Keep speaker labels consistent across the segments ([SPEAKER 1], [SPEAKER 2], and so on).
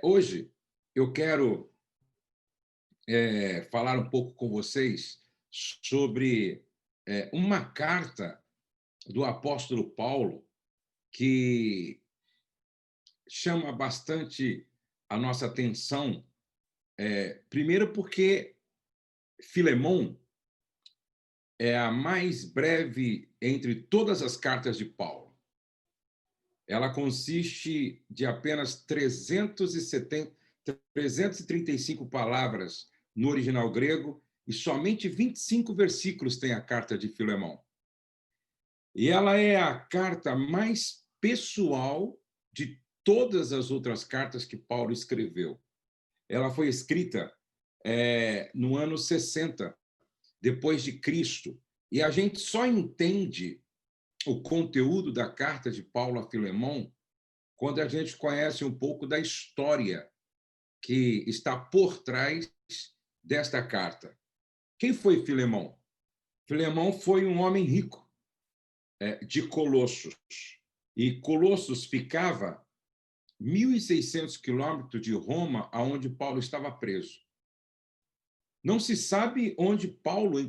[SPEAKER 1] Hoje eu quero falar um pouco com vocês sobre uma carta do apóstolo Paulo que chama bastante a nossa atenção. Primeiro, porque Filemão é a mais breve entre todas as cartas de Paulo. Ela consiste de apenas 335 palavras no original grego e somente 25 versículos tem a carta de Filemão. E ela é a carta mais pessoal de todas as outras cartas que Paulo escreveu. Ela foi escrita no ano 60 depois de Cristo, e a gente só entende o conteúdo da carta de Paulo a Filemão quando a gente conhece um pouco da história que está por trás desta carta. Quem foi Filemão? Filemão foi um homem rico de Colossos. E Colossos ficava 1.600 quilômetros de Roma, aonde Paulo estava preso. Não se sabe onde Paulo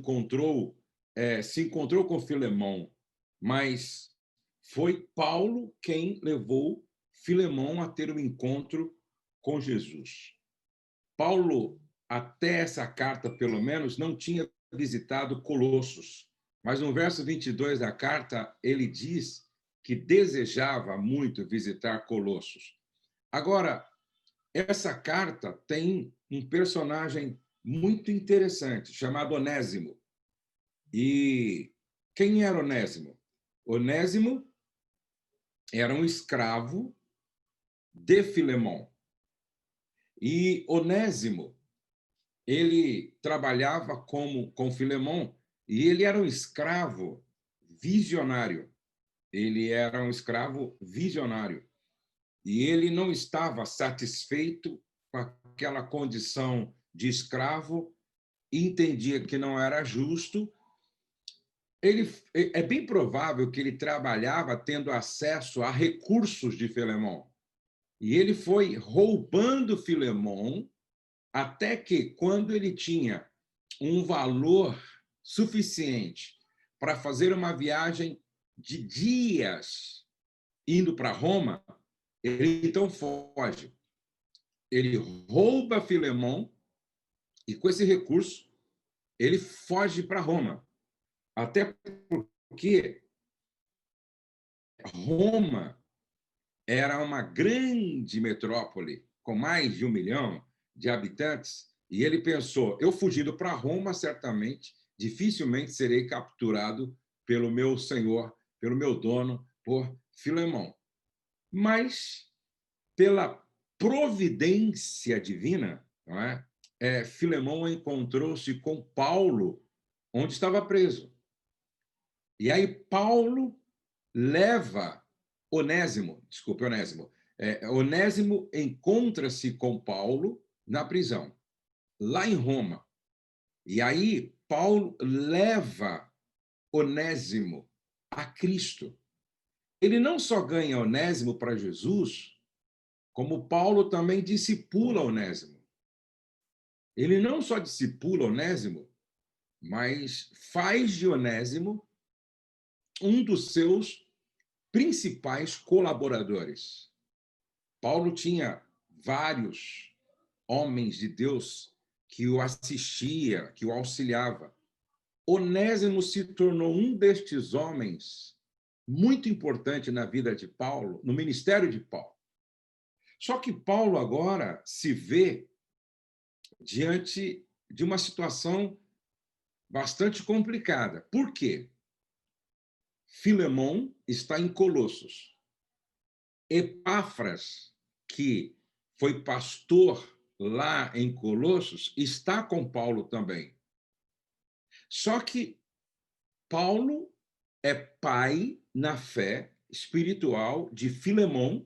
[SPEAKER 1] se encontrou com Filemão, mas foi Paulo quem levou Filemão a ter um encontro com Jesus. Paulo, até essa carta, pelo menos, não tinha visitado Colossos, mas no verso 22 da carta, ele diz que desejava muito visitar Colossos. Agora, essa carta tem um personagem muito interessante, chamado Onésimo. E quem era Onésimo? Onésimo era um escravo de Filemão. E Onésimo, ele trabalhava com Filemão e ele era um escravo visionário. Ele era um escravo visionário. E ele não estava satisfeito com aquela condição de escravo, entendia que não era justo. É bem provável que ele trabalhava tendo acesso a recursos de Filemão. E ele foi roubando Filemão até que, quando ele tinha um valor suficiente para fazer uma viagem de dias indo para Roma, ele então foge. Ele rouba Filemão e, com esse recurso, ele foge para Roma. Até porque Roma era uma grande metrópole com mais de 1 milhão de habitantes, e ele pensou: eu fugindo para Roma, certamente, dificilmente serei capturado pelo meu senhor, pelo meu dono, por Filemão. Mas, pela providência divina, não é? Filemão encontrou-se com Paulo, onde estava preso. E aí Paulo leva Onésimo encontra-se com Paulo na prisão, lá em Roma. E aí Paulo leva Onésimo a Cristo. Ele não só ganha Onésimo para Jesus, como Paulo também discipula Onésimo. Ele não só discipula Onésimo, mas faz de Onésimo um dos seus principais colaboradores. Paulo tinha vários homens de Deus que o assistia, que o auxiliava. Onésimo se tornou um destes homens muito importante na vida de Paulo, no ministério de Paulo. Só que Paulo agora se vê diante de uma situação bastante complicada. Por quê? Filemão está em Colossos. Epáfras, que foi pastor lá em Colossos, está com Paulo também. Só que Paulo é pai na fé espiritual de Filemão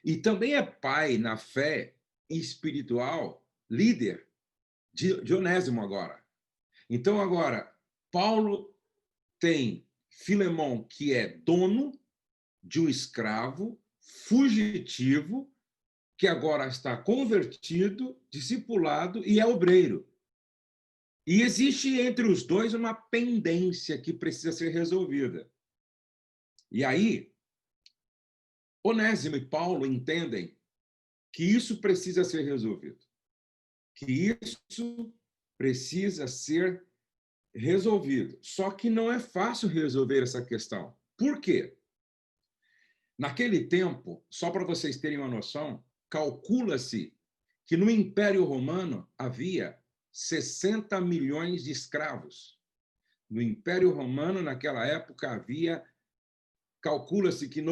[SPEAKER 1] e também é pai na fé espiritual, líder de Onésimo agora. Então, agora, Paulo tem Filemão, que é dono de um escravo fugitivo que agora está convertido, discipulado e é obreiro. E existe entre os dois uma pendência que precisa ser resolvida. E aí, Onésimo e Paulo entendem que isso precisa ser resolvido, que isso precisa ser resolvido. Só que não é fácil resolver essa questão. Por quê? Naquele tempo, só para vocês terem uma noção, calcula-se que no Império Romano havia 60 milhões de escravos. No Império Romano, naquela época, havia, calcula-se que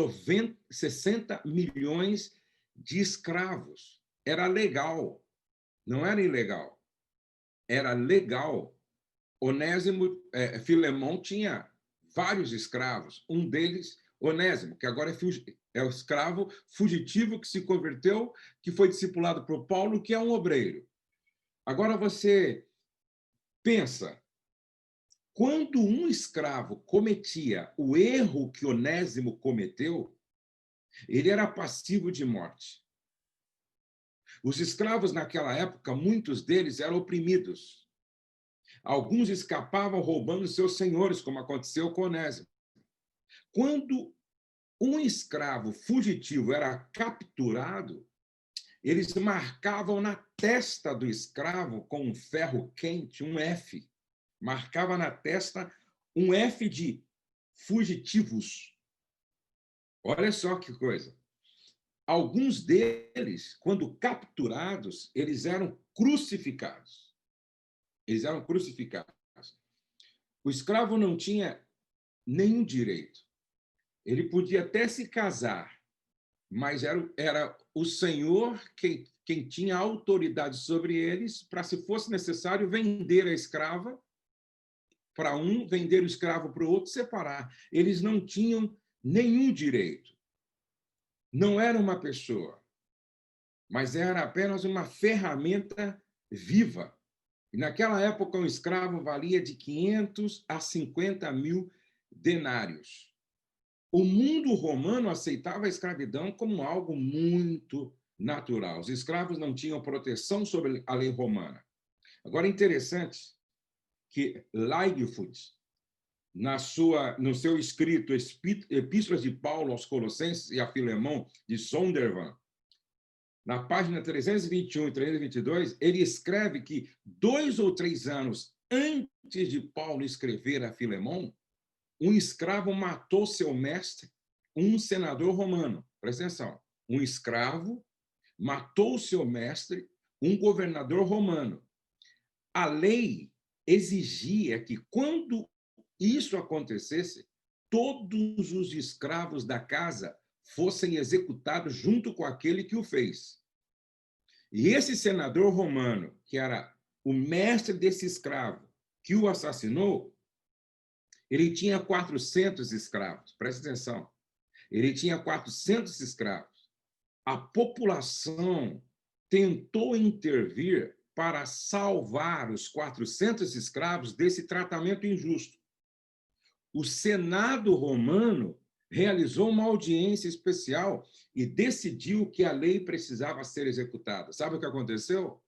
[SPEAKER 1] 60 milhões de escravos. Era legal, não era ilegal. Era legal. Onésimo, Filemão tinha vários escravos. Um deles, Onésimo, que agora é o escravo fugitivo que se converteu, que foi discipulado por Paulo, que é um obreiro. Agora você pensa, quando um escravo cometia o erro que Onésimo cometeu, ele era passivo de morte. Os escravos naquela época, muitos deles eram oprimidos. Alguns escapavam roubando seus senhores, como aconteceu com Onésimo. Quando um escravo fugitivo era capturado, eles marcavam na testa do escravo com um ferro quente, um F. Marcava na testa um F de fugitivos. Olha só que coisa. Alguns deles, quando capturados, eles eram crucificados. Eles eram crucificados. O escravo não tinha nenhum direito. Ele podia até se casar, mas era o Senhor quem tinha autoridade sobre eles para, se fosse necessário, vender a escrava para um, vender o escravo para o outro, separar. Eles não tinham nenhum direito. Não era uma pessoa, mas era apenas uma ferramenta viva. E naquela época, um escravo valia de 500 a 50 mil denários. O mundo romano aceitava a escravidão como algo muito natural. Os escravos não tinham proteção sobre a lei romana. Agora, é interessante que Lightfoot, no seu escrito Epístolas de Paulo aos Colossenses e a Filemão, de Zondervan, na página 321 e 322, ele escreve que 2 ou 3 anos antes de Paulo escrever a Filemão, um escravo matou seu mestre, um senador romano. Presta atenção. Um escravo matou seu mestre, um governador romano. A lei exigia que, quando isso acontecesse, todos os escravos da casa fossem executados junto com aquele que o fez. E esse senador romano, que era o mestre desse escravo, que o assassinou, ele tinha 400 escravos. Presta atenção. Ele tinha 400 escravos. A população tentou intervir para salvar os 400 escravos desse tratamento injusto. O Senado romano realizou uma audiência especial e decidiu que a lei precisava ser executada. Sabe o que aconteceu?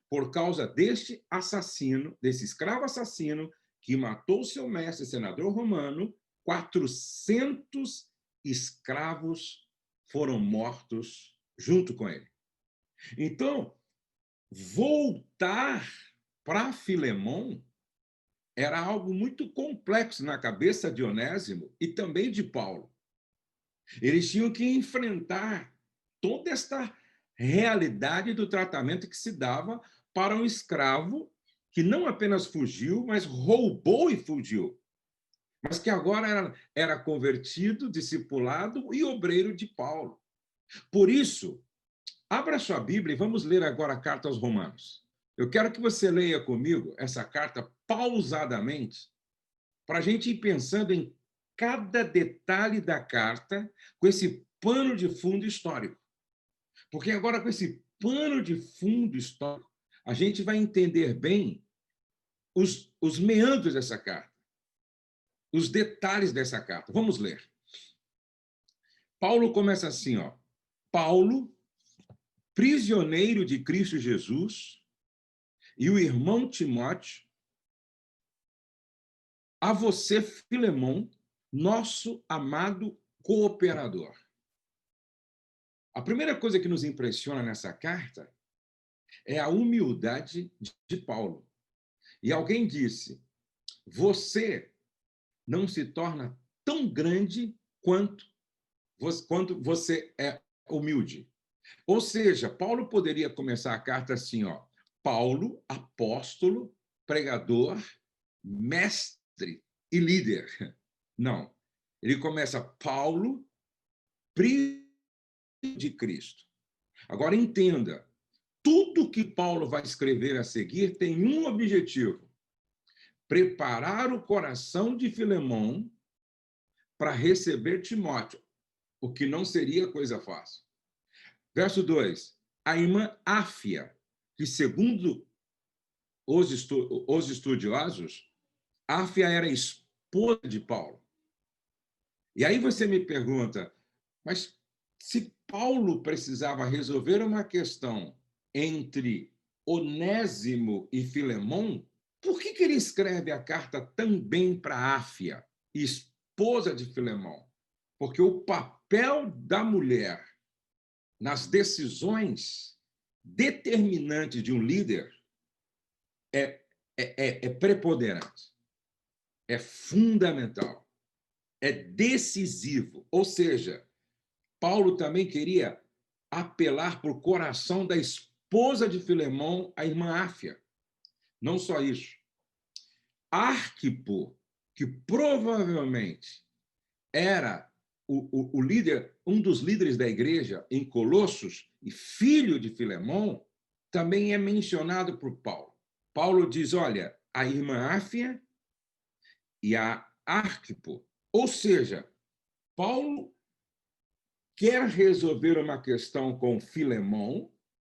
[SPEAKER 1] Por causa deste assassino, desse escravo assassino, que matou seu mestre, senador romano, 400 escravos foram mortos junto com ele. Então, voltar para Filemão era algo muito complexo na cabeça de Onésimo e também de Paulo. Eles tinham que enfrentar toda esta realidade do tratamento que se dava para um escravo que não apenas fugiu, mas roubou e fugiu, mas que agora era convertido, discipulado e obreiro de Paulo. Por isso, abra sua Bíblia e vamos ler agora a carta aos Romanos. Eu quero que você leia comigo essa carta pausadamente, para a gente ir pensando em cada detalhe da carta com esse pano de fundo histórico. Porque agora, com esse pano de fundo histórico, a gente vai entender bem os meandros dessa carta, os detalhes dessa carta. Vamos ler. Paulo começa assim, ó. Paulo, prisioneiro de Cristo Jesus, e o irmão Timóteo, a você, Filemão, nosso amado cooperador. A primeira coisa que nos impressiona nessa carta é a humildade de Paulo. E alguém disse: você não se torna tão grande quanto você é humilde. Ou seja, Paulo poderia começar a carta assim, ó: Paulo, apóstolo, pregador, mestre e líder. Não. Ele começa: Paulo, prisioneiro de Cristo. Agora entenda, tudo que Paulo vai escrever a seguir tem um objetivo: preparar o coração de Filemão para receber Timóteo, o que não seria coisa fácil. Verso 2. A irmã Áfia, que segundo os estudiosos, Áfia era esposa de Paulo. E aí você me pergunta, mas se Paulo precisava resolver uma questão entre Onésimo e Filemão, por que ele escreve a carta também para Áfia, esposa de Filemão? Porque o papel da mulher nas decisões determinantes de um líder é preponderante, é fundamental, é decisivo. Ou seja, Paulo também queria apelar para o coração da esposa de Filemão, a irmã Áfia. Não só isso. Arquipo, que provavelmente era o líder, um dos líderes da igreja em Colossos e filho de Filemão, também é mencionado por Paulo. Paulo diz, olha, a irmã Áfia e a Arquipo. Ou seja, Paulo quer resolver uma questão com Filemão,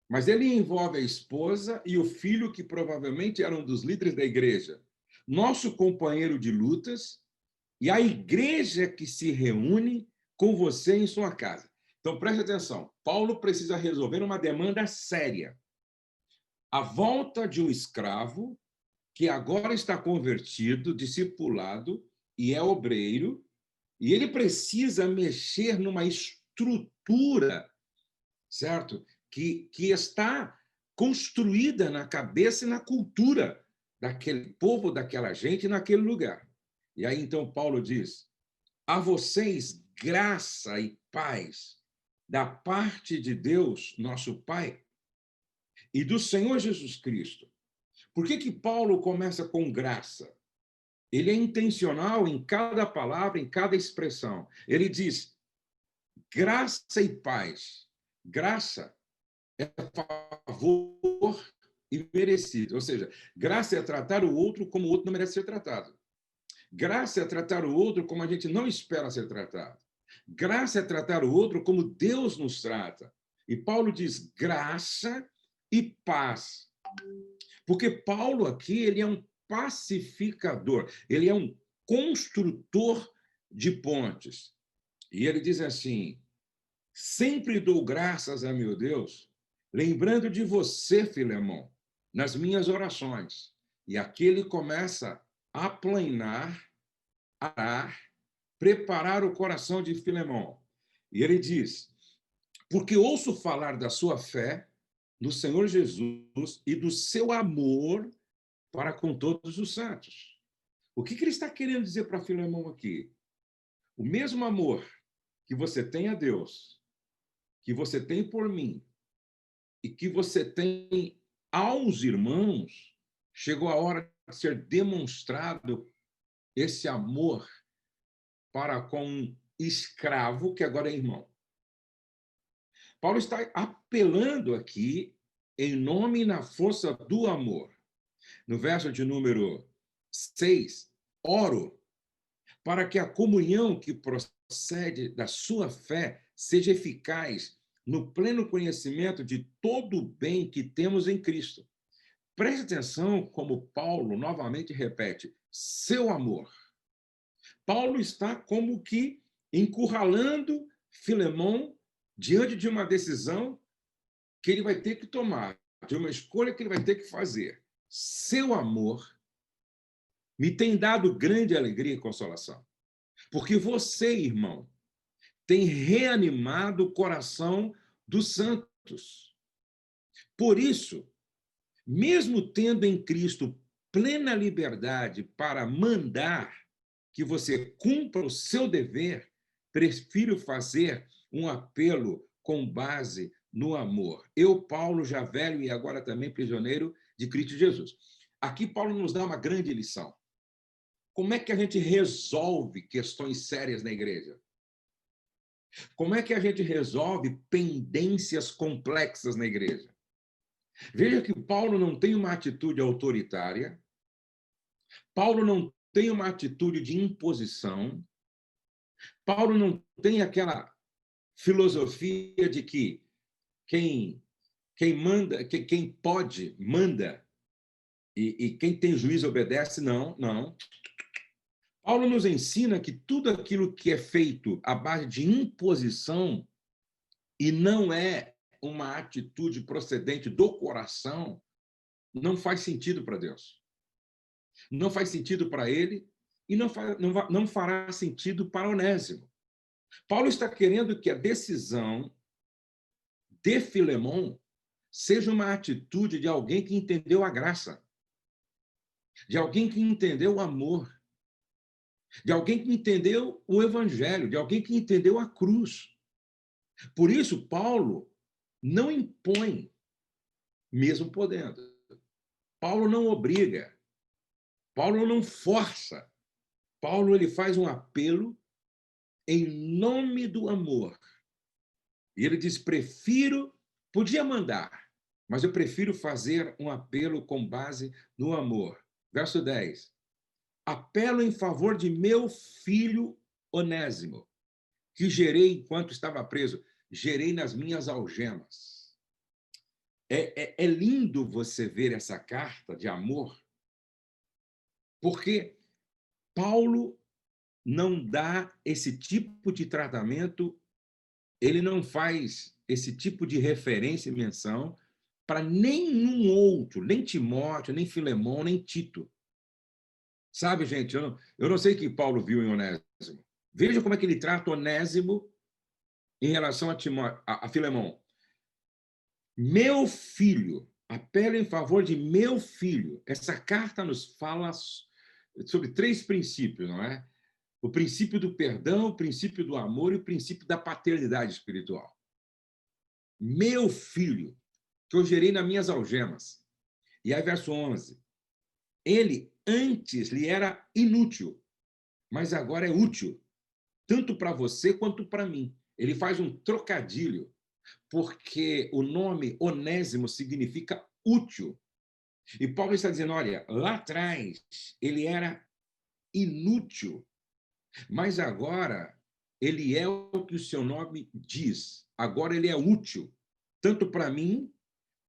[SPEAKER 1] mas ele envolve a esposa e o filho, que provavelmente era um dos líderes da igreja, nosso companheiro de lutas, e a igreja que se reúne com você em sua casa. Então, preste atenção. Paulo precisa resolver uma demanda séria. A volta de um escravo que agora está convertido, discipulado e é obreiro, e ele precisa mexer numa estrutura, certo? Que está construída na cabeça e na cultura daquele povo, daquela gente, naquele lugar. E aí, então, Paulo diz, a vocês graça e paz da parte de Deus, nosso Pai, e do Senhor Jesus Cristo. Por que Paulo começa com graça? Ele é intencional em cada palavra, em cada expressão. Ele diz, graça e paz. Graça é favor e merecido. Ou seja, graça é tratar o outro como o outro não merece ser tratado. Graça é tratar o outro como a gente não espera ser tratado. Graça é tratar o outro como Deus nos trata. E Paulo diz graça e paz. Porque Paulo aqui, ele é um pacificador, ele é um construtor de pontes. E ele diz assim, sempre dou graças a meu Deus, lembrando de você, Filemão, nas minhas orações. E aqui ele começa a planear, arar, preparar o coração de Filemão. E ele diz, porque ouço falar da sua fé no Senhor Jesus e do seu amor para com todos os santos. O que ele está querendo dizer para Filemão aqui? O mesmo amor que você tem a Deus, que você tem por mim e que você tem aos irmãos, chegou a hora de ser demonstrado esse amor para com um escravo que agora é irmão. Paulo está apelando aqui em nome e na força do amor. No verso de número 6, oro para que a comunhão que procede da sua fé seja eficaz no pleno conhecimento de todo o bem que temos em Cristo. Preste atenção como Paulo novamente repete, seu amor. Paulo está como que encurralando Filemão diante de uma decisão que ele vai ter que tomar, de uma escolha que ele vai ter que fazer. Seu amor me tem dado grande alegria e consolação, porque você, irmão, tem reanimado o coração dos santos. Por isso, mesmo tendo em Cristo plena liberdade para mandar que você cumpra o seu dever, prefiro fazer um apelo com base no amor. Eu, Paulo, já velho e agora também prisioneiro de Cristo Jesus. Aqui, Paulo nos dá uma grande lição. Como é que a gente resolve questões sérias na igreja? Como é que a gente resolve pendências complexas na igreja? Veja que Paulo não tem uma atitude autoritária, Paulo não tem uma atitude de imposição, Paulo não tem aquela filosofia de que quem manda, quem pode, manda, e quem tem juízo obedece, não, não. Paulo nos ensina que tudo aquilo que é feito à base de imposição e não é uma atitude procedente do coração, não faz sentido para Deus. Não faz sentido para ele e não fará sentido para Onésimo. Paulo está querendo que a decisão de Filemon seja uma atitude de alguém que entendeu a graça, de alguém que entendeu o amor, de alguém que entendeu o evangelho, de alguém que entendeu a cruz. Por isso, Paulo não impõe, mesmo podendo. Paulo não obriga. Paulo não força. Paulo ele faz um apelo em nome do amor. E ele diz: prefiro, podia mandar, mas eu prefiro fazer um apelo com base no amor. Verso 10. Apelo em favor de meu filho Onésimo, que gerei enquanto estava preso, gerei nas minhas algemas. É lindo você ver essa carta de amor, porque Paulo não dá esse tipo de tratamento, ele não faz esse tipo de referência e menção para nenhum outro, nem Timóteo, nem Filemão, nem Tito. Sabe, gente, eu não sei o que Paulo viu em Onésimo. Veja como é que ele trata Onésimo em relação a Filemão. Meu filho, apelo em favor de meu filho. Essa carta nos fala sobre 3 princípios, não é? O princípio do perdão, o princípio do amor e o princípio da paternidade espiritual. Meu filho, que eu gerei nas minhas algemas. E aí, verso 11. Ele antes lhe era inútil, mas agora é útil, tanto para você quanto para mim. Ele faz um trocadilho, porque o nome Onésimo significa útil. E Paulo está dizendo, olha, lá atrás ele era inútil, mas agora ele é o que o seu nome diz. Agora ele é útil, tanto para mim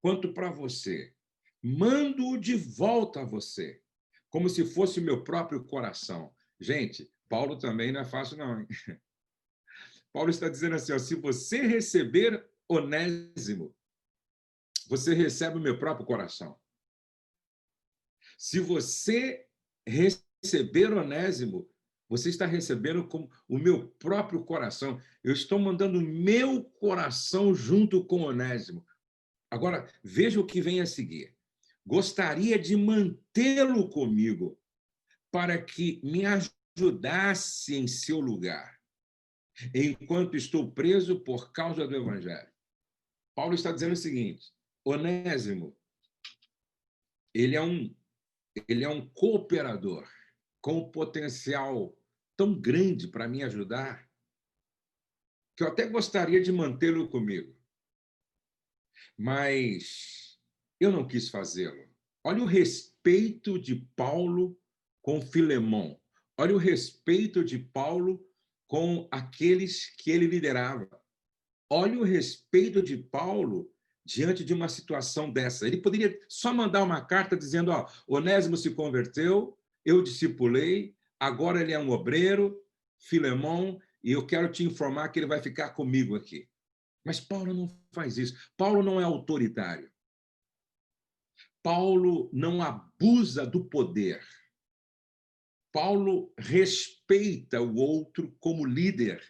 [SPEAKER 1] quanto para você. Mando-o de volta a você, como se fosse o meu próprio coração. Gente, Paulo também não é fácil, não, hein? Paulo está dizendo assim, ó, se você receber Onésimo, você recebe o meu próprio coração. Se você receber Onésimo, você está recebendo como o meu próprio coração. Eu estou mandando o meu coração junto com Onésimo. Agora, veja o que vem a seguir. Gostaria de mantê-lo comigo para que me ajudasse em seu lugar, enquanto estou preso por causa do Evangelho. Paulo está dizendo o seguinte, Onésimo, ele é um cooperador com potencial tão grande para me ajudar, que eu até gostaria de mantê-lo comigo. Mas eu não quis fazê-lo. Olha o respeito de Paulo com Filemão. Olha o respeito de Paulo com aqueles que ele liderava. Olha o respeito de Paulo diante de uma situação dessa. Ele poderia só mandar uma carta dizendo, ó, Onésimo se converteu, eu discipulei, agora ele é um obreiro, Filemão, e eu quero te informar que ele vai ficar comigo aqui. Mas Paulo não faz isso. Paulo não é autoritário. Paulo não abusa do poder. Paulo respeita o outro como líder,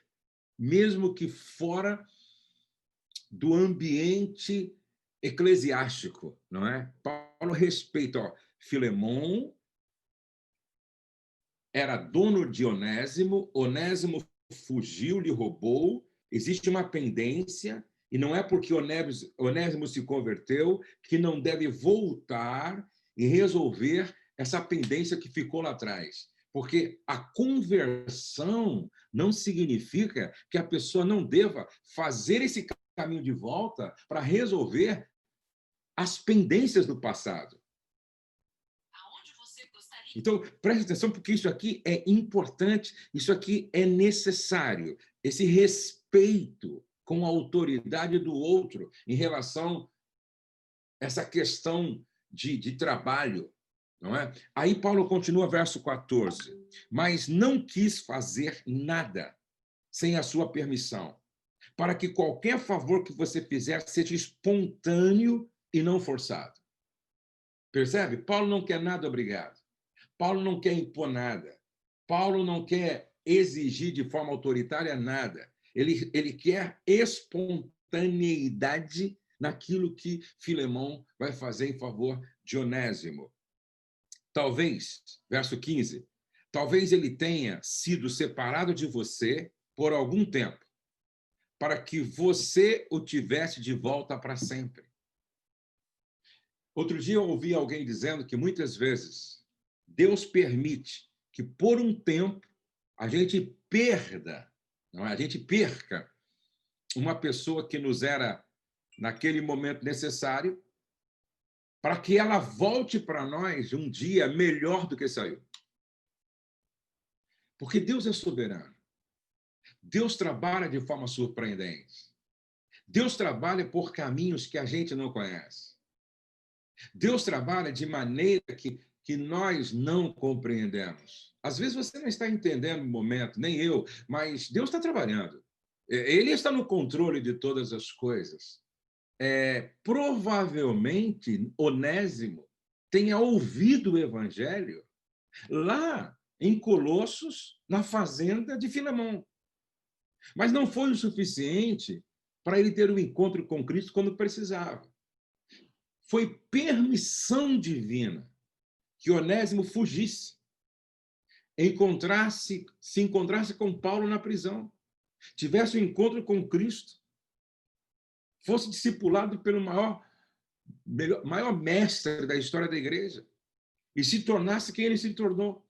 [SPEAKER 1] mesmo que fora do ambiente eclesiástico, não é? Paulo respeita, ó, Filemon era dono de Onésimo, Onésimo fugiu, lhe roubou, existe uma pendência, e não é porque Onésimo se converteu que não deve voltar e resolver essa pendência que ficou lá atrás. Porque a conversão não significa que a pessoa não deva fazer esse caminho de volta para resolver as pendências do passado. Então, preste atenção, porque isso aqui é importante, isso aqui é necessário. Esse respeito com a autoridade do outro em relação a essa questão de trabalho, não é? Aí Paulo continua, verso 14. Mas não quis fazer nada sem a sua permissão, para que qualquer favor que você fizer seja espontâneo e não forçado. Percebe? Paulo não quer nada obrigado. Paulo não quer impor nada. Paulo não quer exigir de forma autoritária nada. Ele quer espontaneidade naquilo que Filemão vai fazer em favor de Onésimo. Talvez, verso 15, talvez ele tenha sido separado de você por algum tempo, para que você o tivesse de volta para sempre. Outro dia eu ouvi alguém dizendo que muitas vezes Deus permite que por um tempo a gente perda, não é? A gente perca uma pessoa que nos era naquele momento necessário, para que ela volte para nós um dia melhor do que saiu. Porque Deus é soberano. Deus trabalha de forma surpreendente. Deus trabalha por caminhos que a gente não conhece. Deus trabalha de maneira que nós não compreendemos. Às vezes você não está entendendo no momento, nem eu, mas Deus está trabalhando. Ele está no controle de todas as coisas. Provavelmente, Onésimo tenha ouvido o evangelho lá em Colossos, na fazenda de Filemão. Mas não foi o suficiente para ele ter um encontro com Cristo quando precisava. Foi permissão divina que Onésimo fugisse, se encontrasse com Paulo na prisão, tivesse um encontro com Cristo, fosse discipulado pelo maior mestre da história da igreja e se tornasse quem ele se tornou.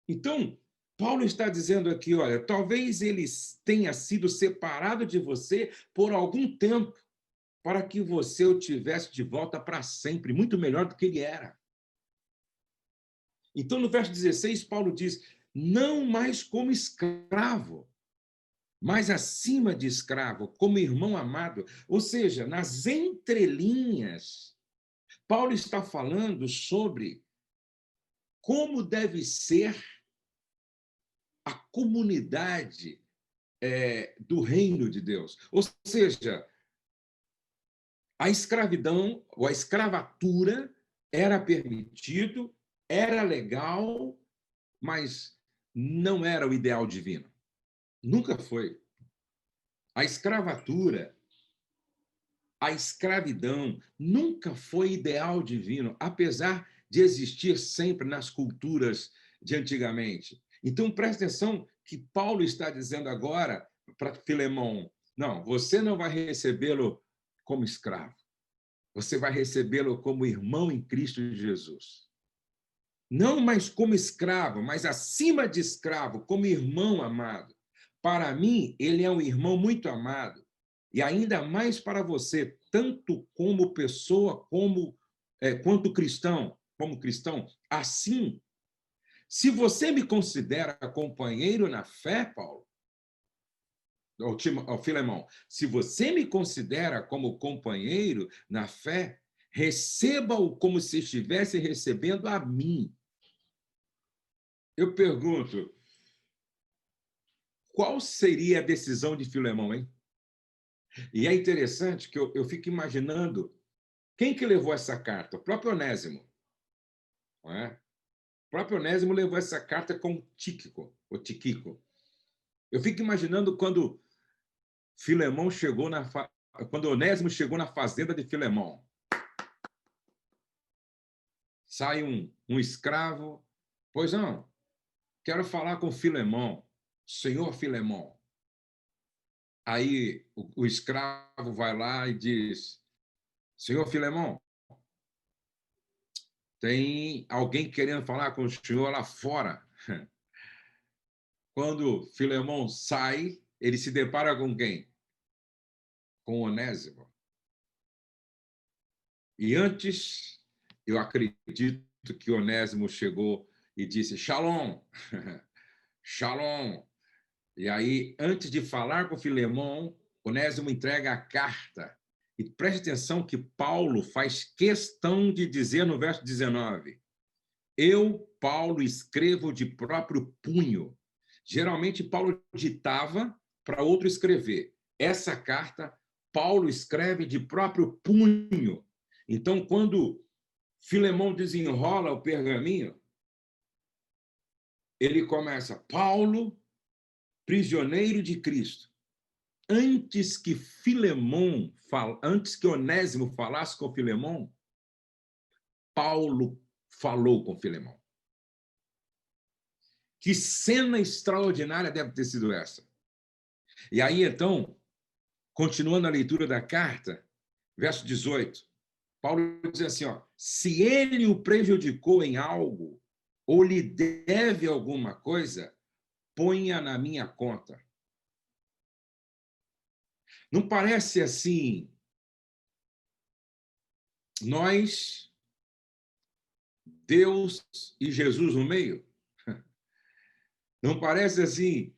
[SPEAKER 1] Então, Paulo está dizendo aqui, olha, talvez ele tenha sido separado de você por algum tempo, para que você o tivesse de volta para sempre, muito melhor do que ele era. Então, no verso 16, Paulo diz, não mais como escravo, mas acima de escravo, como irmão amado. Ou seja, nas entrelinhas, Paulo está falando sobre como deve ser a comunidade do reino de Deus. Ou seja, a escravidão ou a escravatura era permitido, era legal, mas não era o ideal divino. Nunca foi. A escravatura, a escravidão nunca foi ideal divino, apesar de existir sempre nas culturas de antigamente. Então, preste atenção que Paulo está dizendo agora para Filemão, não, você não vai recebê-lo como escravo. Você vai recebê-lo como irmão em Cristo Jesus. Não mais como escravo, mas acima de escravo, como irmão amado. Para mim, ele é um irmão muito amado. E ainda mais para você, tanto como pessoa, quanto cristão, como cristão. Assim, se você me considera companheiro na fé, Paulo, Filemão, se você me considera como companheiro na fé, receba-o como se estivesse recebendo a mim. Eu pergunto, qual seria a decisão de Filemão, hein? E é interessante que eu fico imaginando quem que levou essa carta? O próprio Onésimo, não é? O próprio Onésimo levou essa carta com Tíquico, o Tiquico. Eu fico imaginando quando Filemão chegou quando Onésimo chegou na fazenda de Filemão. Sai um escravo. Pois não, quero falar com Filemão, senhor Filemão. Aí o escravo vai lá e diz: senhor Filemão, tem alguém querendo falar com o senhor lá fora. Quando Filemão sai, ele se depara com quem? Com Onésimo. E antes, eu acredito que Onésimo chegou e disse: Shalom, Shalom. E aí, antes de falar com Filemão, Onésimo entrega a carta. E preste atenção que Paulo faz questão de dizer no verso 19: eu, Paulo, escrevo de próprio punho. Geralmente, Paulo ditava para outro escrever. Essa carta, Paulo escreve de próprio punho. Então, quando Filemão desenrola o pergaminho, ele começa: Paulo, prisioneiro de Cristo. Antes que Onésimo falasse com Filemão, Paulo falou com Filemão. Que cena extraordinária deve ter sido essa. E aí, então, continuando a leitura da carta, verso 18, Paulo diz assim, ó, se ele o prejudicou em algo ou lhe deve alguma coisa, ponha na minha conta. Não parece assim, nós, Deus e Jesus no meio? Não parece assim,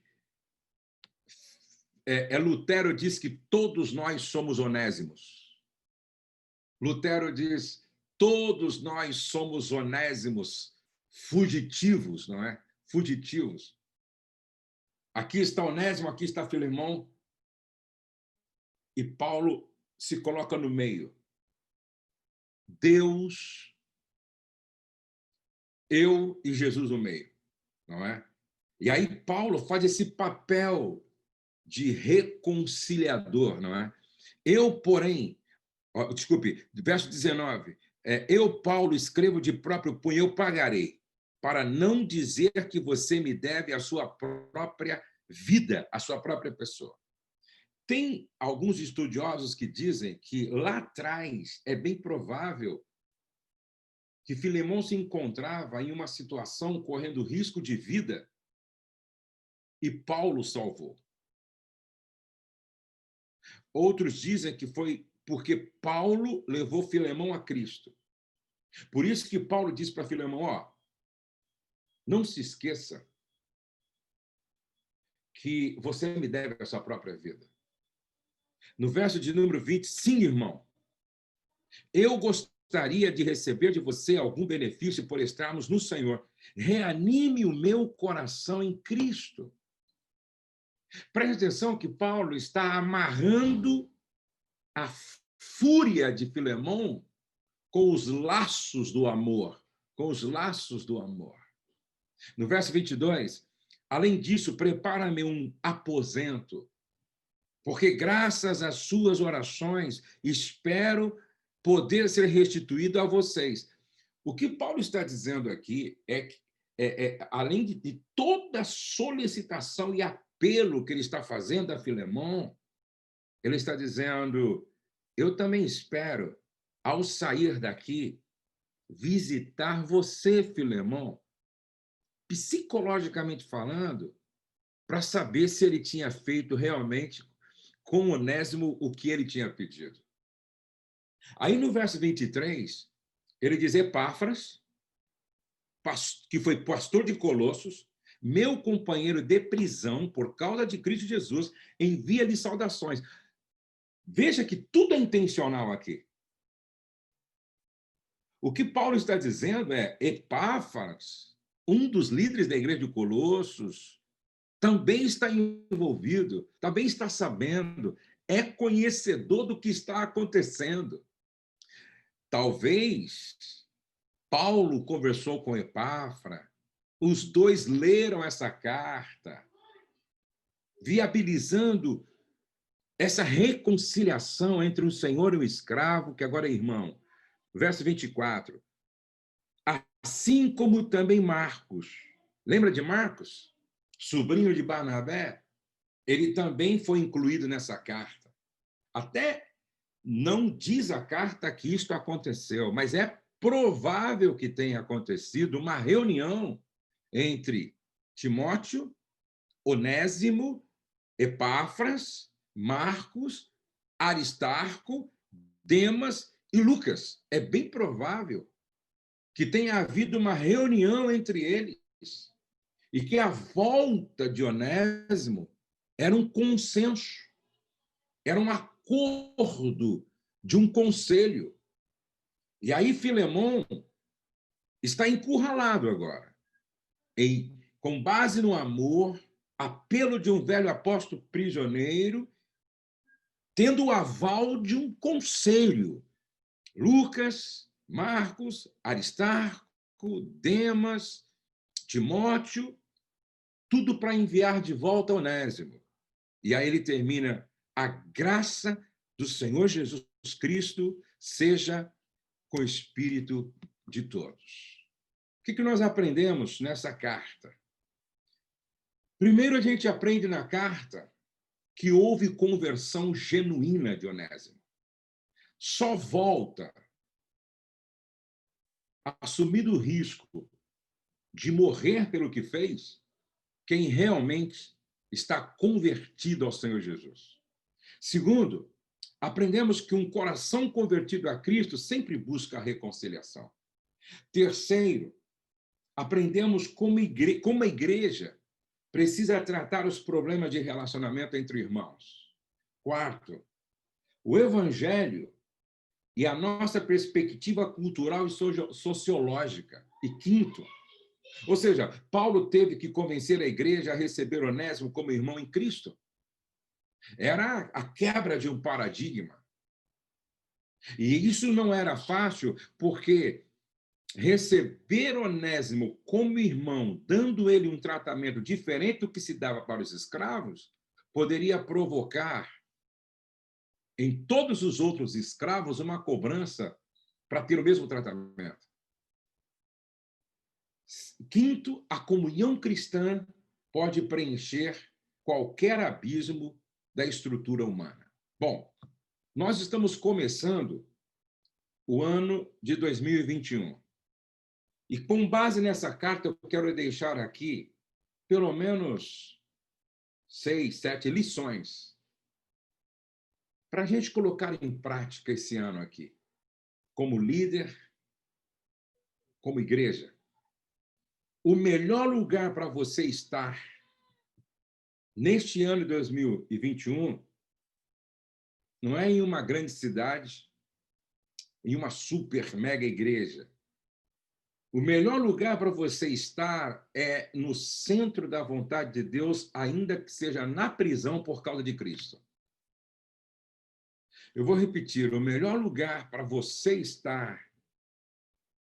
[SPEAKER 1] Lutero diz que todos nós somos onésimos. Lutero diz, todos nós somos onésimos, fugitivos, não é? Fugitivos. Aqui está Onésimo, aqui está Filemão, e Paulo se coloca no meio. Deus, eu e Jesus no meio, não é? E aí Paulo faz esse papel de reconciliador, não é? Eu, porém, desculpe, verso 19, eu, Paulo, escrevo de próprio punho, eu pagarei, para não dizer que você me deve a sua própria vida, a sua própria pessoa. Tem alguns estudiosos que dizem que lá atrás é bem provável que Filemão se encontrava em uma situação correndo risco de vida e Paulo salvou. Outros dizem que foi porque Paulo levou Filemão a Cristo. Por isso que Paulo diz para Filemão, ó, não se esqueça que você me deve a sua própria vida. No verso de número 20, sim, irmão, eu gostaria de receber de você algum benefício por estarmos no Senhor. Reanime o meu coração em Cristo. Preste atenção que Paulo está amarrando a fúria de Filemão com os laços do amor, com os laços do amor. No verso 22, além disso, prepara-me um aposento, porque graças às suas orações espero poder ser restituído a vocês. O que Paulo está dizendo aqui é que, além de toda a solicitação e apelo que ele está fazendo a Filemão, ele está dizendo, eu também espero, ao sair daqui, visitar você, Filemão, psicologicamente falando, para saber se ele tinha feito realmente com Onésimo o que ele tinha pedido. Aí no verso 23, ele diz, Epáfras, que foi pastor de Colossos, meu companheiro de prisão por causa de Cristo Jesus, envia-lhe saudações. Veja que tudo é intencional aqui. O que Paulo está dizendo é, Epáfras, um dos líderes da igreja de Colossos, também está envolvido, também está sabendo. é conhecedor do que está acontecendo. Talvez Paulo conversou com Epáfra, os dois leram essa carta, viabilizando essa reconciliação entre o senhor e o escravo, que agora é irmão. Verso 24. Assim como também Marcos. Lembra de Marcos? Sobrinho de Barnabé? Ele também foi incluído nessa carta. Até não diz a carta que isto aconteceu, mas é provável que tenha acontecido uma reunião entre Timóteo, Onésimo, Epáfras, Marcos, Aristarco, Demas e Lucas. É bem provável que tenha havido uma reunião entre eles e que a volta de Onésimo era um consenso, era um acordo de um conselho. E aí Filemão está encurralado agora, com base no amor, apelo de um velho apóstolo prisioneiro, tendo o aval de um conselho. Lucas, Marcos, Aristarco, Demas, Timóteo, tudo para enviar de volta Onésimo. E aí ele termina: a graça do Senhor Jesus Cristo seja com o espírito de todos. O que nós aprendemos nessa carta? Primeiro, a gente aprende na carta que houve conversão genuína de Onésimo. Só volta, assumindo o risco de morrer pelo que fez, quem realmente está convertido ao Senhor Jesus. Segundo, aprendemos que um coração convertido a Cristo sempre busca a reconciliação. Terceiro, aprendemos como a igreja precisa tratar os problemas de relacionamento entre irmãos. Quarto, o evangelho e a nossa perspectiva cultural e sociológica. E quinto, ou seja, Paulo teve que convencer a igreja a receber Onésimo como irmão em Cristo. Era a quebra de um paradigma. E isso não era fácil, porque receber Onésimo como irmão, dando ele um tratamento diferente do que se dava para os escravos, poderia provocar em todos os outros escravos uma cobrança para ter o mesmo tratamento. Quinto, a comunhão cristã pode preencher qualquer abismo da estrutura humana. Bom, nós estamos começando o ano de 2021. E com base nessa carta, eu quero deixar aqui pelo menos 6, 7 lições para a gente colocar em prática esse ano aqui, como líder, como igreja. O melhor lugar para você estar neste ano de 2021 não é em uma grande cidade, em uma super mega igreja. O melhor lugar para você estar é no centro da vontade de Deus, ainda que seja na prisão por causa de Cristo. Eu vou repetir: o melhor lugar para você estar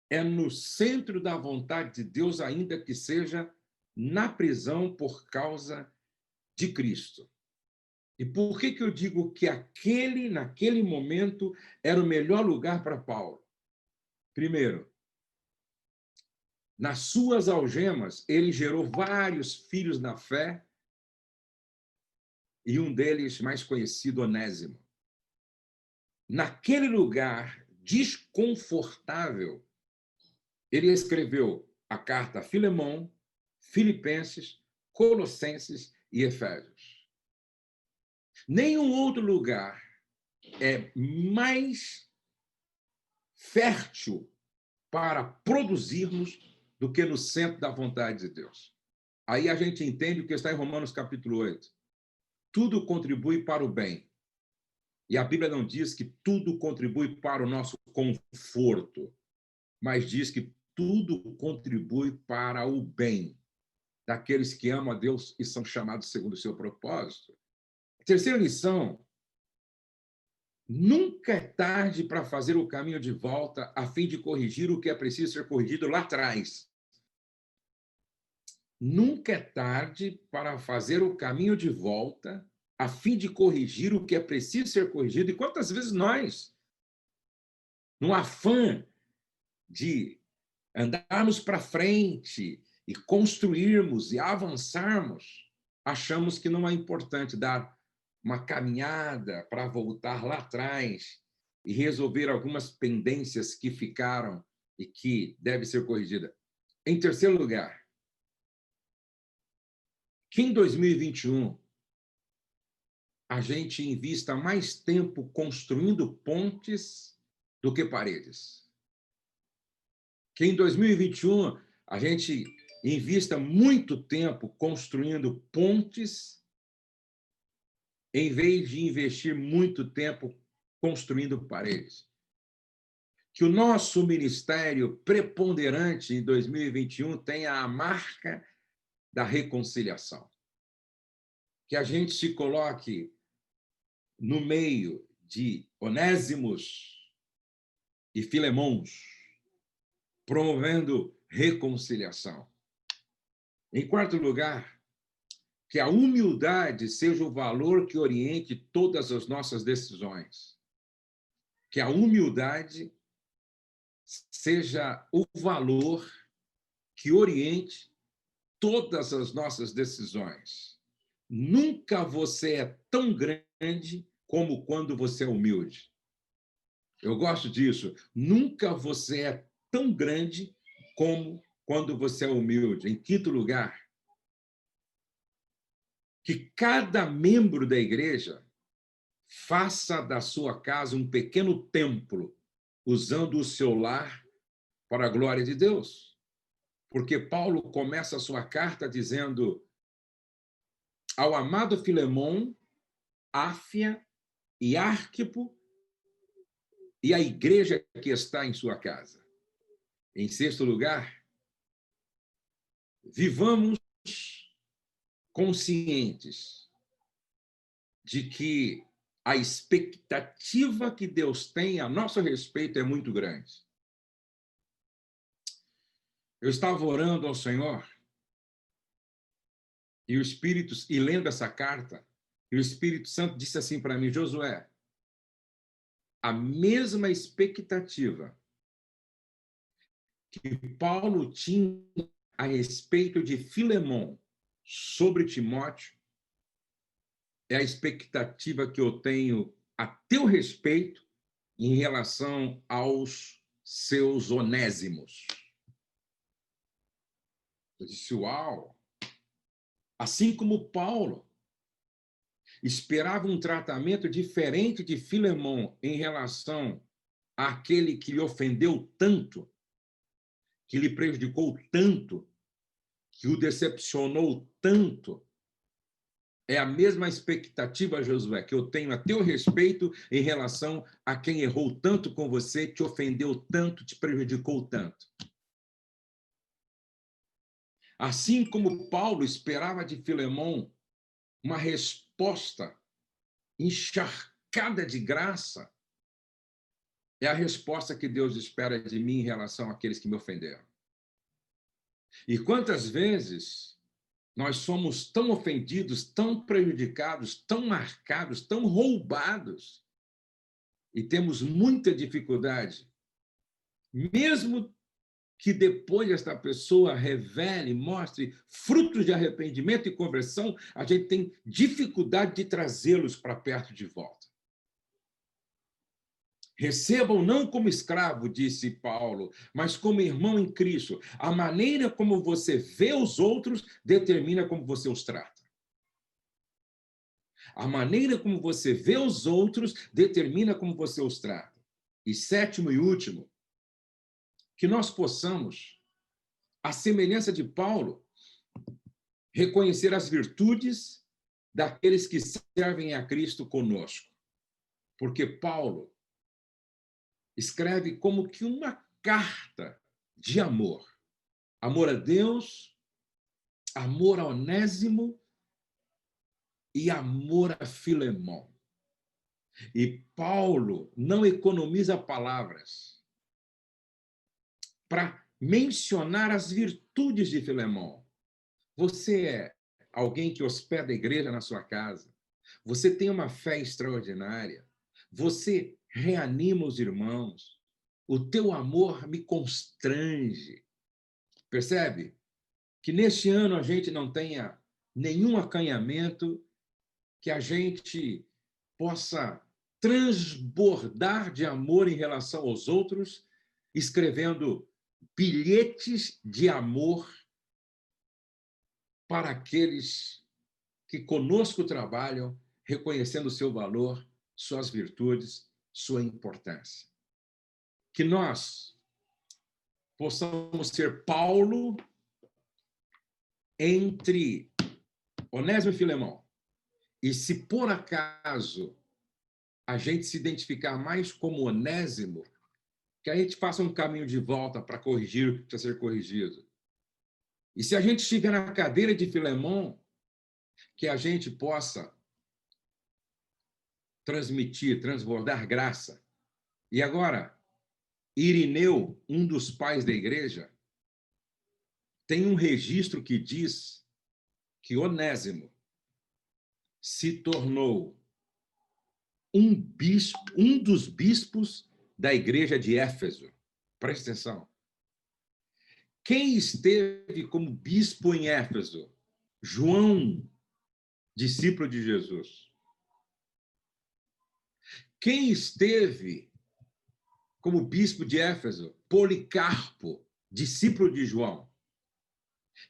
[SPEAKER 1] é no centro da vontade de Deus, ainda que seja na prisão por causa de Cristo. E por que eu digo que naquele momento, era o melhor lugar para Paulo? Primeiro, nas suas algemas, ele gerou vários filhos na fé, e um deles, mais conhecido, Onésimo. Naquele lugar desconfortável, ele escreveu a carta a Filemão, Filipenses, Colossenses e Efésios. Nenhum outro lugar é mais fértil para produzirmos do que no centro da vontade de Deus. Aí a gente entende o que está em Romanos capítulo 8. Tudo contribui para o bem. E a Bíblia não diz que tudo contribui para o nosso conforto, mas diz que tudo contribui para o bem daqueles que amam a Deus e são chamados segundo o seu propósito. A terceira lição Nunca é tarde para fazer o caminho de volta, a fim de corrigir o que é preciso ser corrigido lá atrás. Nunca é tarde para fazer o caminho de volta, a fim de corrigir o que é preciso ser corrigido. E quantas vezes nós, no afã de andarmos para frente e construirmos e avançarmos, achamos que não é importante dar uma caminhada para voltar lá atrás e resolver algumas pendências que ficaram e que deve ser corrigida. Em terceiro lugar, que em 2021 a gente invista mais tempo construindo pontes do que paredes. Que em 2021 a gente invista muito tempo construindo pontes, em vez de investir muito tempo construindo paredes. Que o nosso ministério preponderante em 2021 tenha a marca da reconciliação. Que a gente se coloque no meio de Onésimos e Filemons, promovendo reconciliação. Em quarto lugar, que a humildade seja o valor que oriente todas as nossas decisões. Que a humildade seja o valor que oriente todas as nossas decisões. Nunca você é tão grande como quando você é humilde. Eu gosto disso. Nunca você é tão grande como quando você é humilde. Em quinto lugar, que cada membro da igreja faça da sua casa um pequeno templo, usando o seu lar para a glória de Deus. Porque Paulo começa a sua carta dizendo: ao amado Filemon, Áfia e Arquipo e a igreja que está em sua casa. Em sexto lugar, vivamos conscientes de que a expectativa que Deus tem a nosso respeito é muito grande. Eu estava orando ao Senhor e o Espírito, e lendo essa carta, e o Espírito Santo disse assim para mim: Josué, a mesma expectativa que Paulo tinha a respeito de Filemon sobre Timóteo é a expectativa que eu tenho a teu respeito em relação aos seus onésimos. Eu disse: uau! Assim como Paulo esperava um tratamento diferente de Filemon em relação àquele que lhe ofendeu tanto, que lhe prejudicou tanto, que o decepcionou tanto, é a mesma expectativa, Josué, que eu tenho a teu respeito em relação a quem errou tanto com você, te ofendeu tanto, te prejudicou tanto. Assim como Paulo esperava de Filemon uma resposta encharcada de graça, é a resposta que Deus espera de mim em relação àqueles que me ofenderam. E quantas vezes nós somos tão ofendidos, tão prejudicados, tão marcados, tão roubados, e temos muita dificuldade, mesmo que depois esta pessoa revele, mostre frutos de arrependimento e conversão, a gente tem dificuldade de trazê-los para perto de volta. Recebam não como escravo, disse Paulo, mas como irmão em Cristo. A maneira como você vê os outros determina como você os trata. A maneira como você vê os outros determina como você os trata. E sétimo e último, que nós possamos, à semelhança de Paulo, reconhecer as virtudes daqueles que servem a Cristo conosco. Porque Paulo escreve como que uma carta de amor. Amor a Deus, amor a Onésimo e amor a Filemon. E Paulo não economiza palavras para mencionar as virtudes de Filemão. Você é alguém que hospeda a igreja na sua casa. Você tem uma fé extraordinária. Você reanima os irmãos. O teu amor me constrange. Percebe? Que neste ano a gente não tenha nenhum acanhamento, que a gente possa transbordar de amor em relação aos outros, escrevendo bilhetes de amor para aqueles que conosco trabalham, reconhecendo o seu valor, suas virtudes, sua importância. Que nós possamos ser Paulo entre Onésimo e Filemão. E se por acaso a gente se identificar mais como Onésimo, que a gente faça um caminho de volta para corrigir o que precisa ser corrigido. E se a gente estiver na cadeira de Filemão, que a gente possa transmitir, transbordar graça. E agora, Irineu, um dos pais da igreja, tem um registro que diz que Onésimo se tornou um dos bispos da igreja de Éfeso. Presta atenção. Quem esteve como bispo em Éfeso? João, discípulo de Jesus. Quem esteve como bispo de Éfeso? Policarpo, discípulo de João.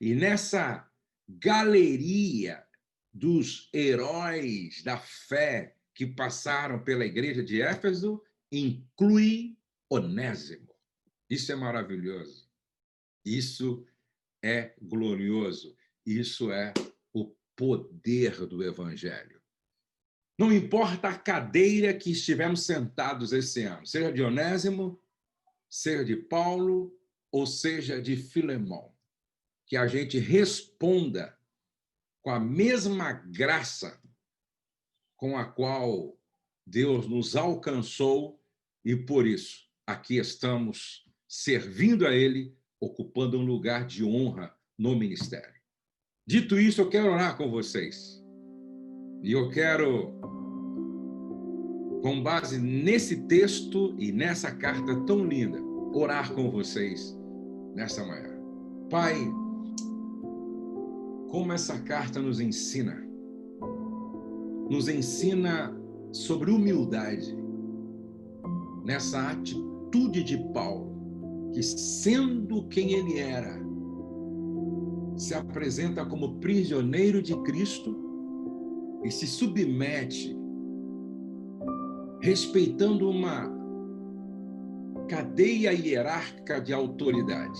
[SPEAKER 1] E nessa galeria dos heróis da fé que passaram pela igreja de Éfeso, inclui Onésimo. Isso é maravilhoso. Isso é glorioso. Isso é o poder do Evangelho. Não importa a cadeira que estivemos sentados esse ano, seja de Onésimo, seja de Paulo, ou seja de Filemão, que a gente responda com a mesma graça com a qual Deus nos alcançou e, por isso, aqui estamos servindo a Ele, ocupando um lugar de honra no ministério. Dito isso, eu quero orar com vocês. E eu quero, com base nesse texto e nessa carta tão linda, orar com vocês nessa manhã. Pai, como essa carta nos ensina sobre humildade, nessa atitude de Paulo, que sendo quem ele era, se apresenta como prisioneiro de Cristo e se submete, respeitando uma cadeia hierárquica de autoridade.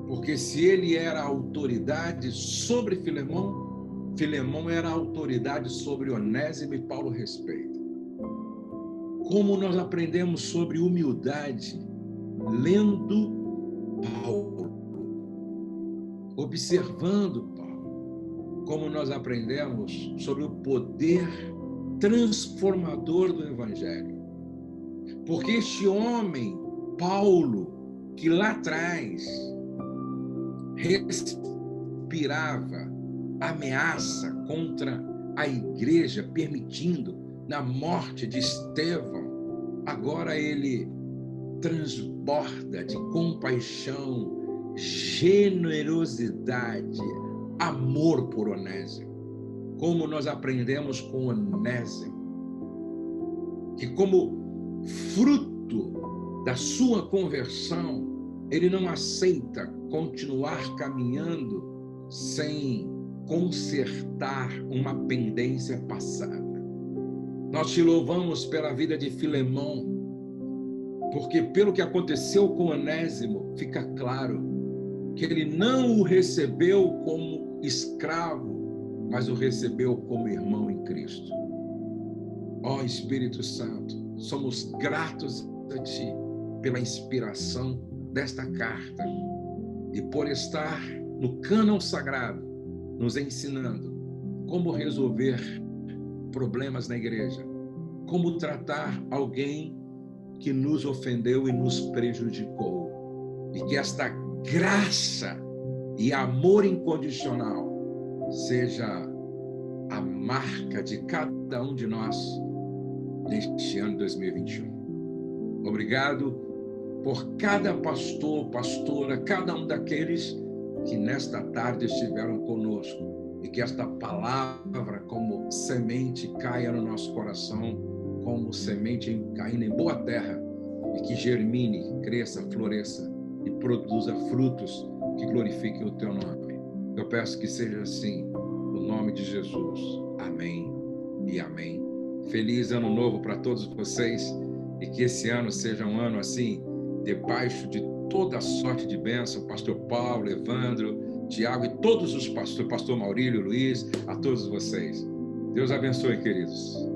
[SPEAKER 1] Porque se ele era autoridade sobre Filemão, Filemão era autoridade sobre Onésimo e Paulo respeita. Como nós aprendemos sobre humildade lendo Paulo, observando Paulo, como nós aprendemos sobre o poder transformador do Evangelho. Porque este homem, Paulo, que lá atrás respirava ameaça contra a igreja, permitindo na morte de Estevão, agora ele transborda de compaixão, generosidade, amor por Onésimo. Como nós aprendemos com Onésimo, que como fruto da sua conversão, ele não aceita continuar caminhando sem consertar uma pendência passada. Nós te louvamos pela vida de Filemão, porque pelo que aconteceu com Onésimo, fica claro que ele não o recebeu como escravo, mas o recebeu como irmão em Cristo. Ó Espírito Santo, somos gratos a Ti pela inspiração desta carta e por estar no cânon sagrado, nos ensinando como resolver problemas na igreja, como tratar alguém que nos ofendeu e nos prejudicou. E que esta graça e amor incondicional seja a marca de cada um de nós neste ano 2021. Obrigado por cada pastor, pastora, cada um daqueles que nesta tarde estiveram conosco e que esta palavra como semente caia no nosso coração, como semente caindo em boa terra e que germine, cresça, floresça e produza frutos que glorifiquem o teu nome. Eu peço que seja assim, no nome de Jesus. Amém e amém. Feliz ano novo para todos vocês e que esse ano seja um ano assim, debaixo de toda a sorte de bênção, pastor Paulo, Evandro, Tiago e todos os pastores, pastor Maurílio, Luiz, a todos vocês. Deus abençoe, queridos.